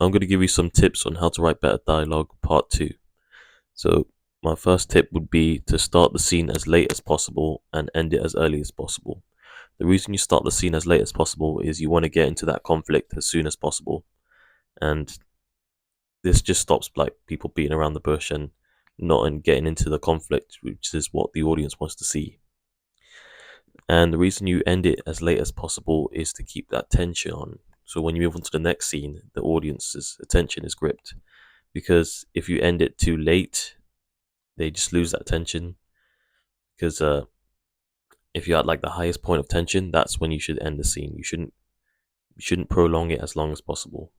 I'm going to give you some tips on how to write better dialogue, part 2. So, my first tip would be to start the scene as late as possible and end it as early as possible. The reason you start the scene as late as possible is you want to get into that conflict as soon as possible. And this just stops like people beating around the bush and not in getting into the conflict, which is what the audience wants to see. And the reason you end it as late as possible is to keep that tension on. So when you move on to the next scene, the audience's attention is gripped. Because if you end it too late, they just lose that tension. Because if you're at like the highest point of tension, that's when you should end the scene. You shouldn't prolong it as long as possible.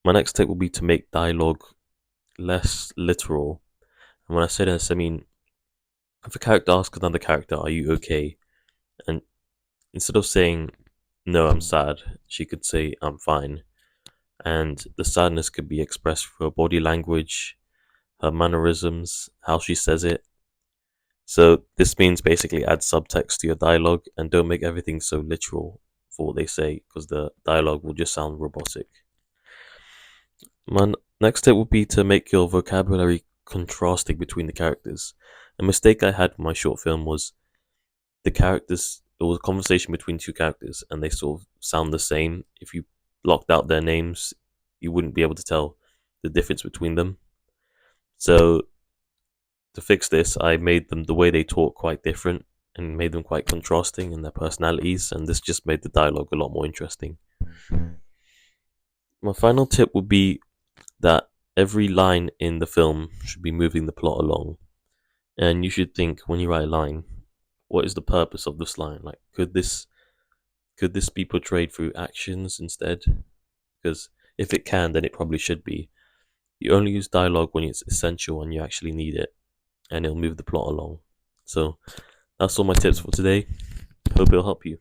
My next tip will be to make dialogue less literal. And when I say this, I mean if a character asks another character, "Are you okay?" and instead of saying "No, I'm sad," she could say "I'm fine." And the sadness could be expressed through her body language, her mannerisms, how she says it. So this means basically add subtext to your dialogue and don't make everything so literal for what they say, because the dialogue will just sound robotic. My next tip would be to make your vocabulary contrasting between the characters. A mistake I had in my short film was the characters, it was a conversation between two characters and they sort of sound the same. If you blocked out their names, you wouldn't be able to tell the difference between them. So to fix this, I made them the way they talk quite different and made them quite contrasting in their personalities, and this just made the dialogue a lot more interesting. My final tip would be that every line in the film should be moving the plot along. And you should think when you write a line, what is the purpose of this line? Like, could this be portrayed through actions instead? Because if it can, then it probably should be. You only use dialogue when it's essential and you actually need it, and it'll move the plot along. So that's all my tips for today. Hope it'll help you.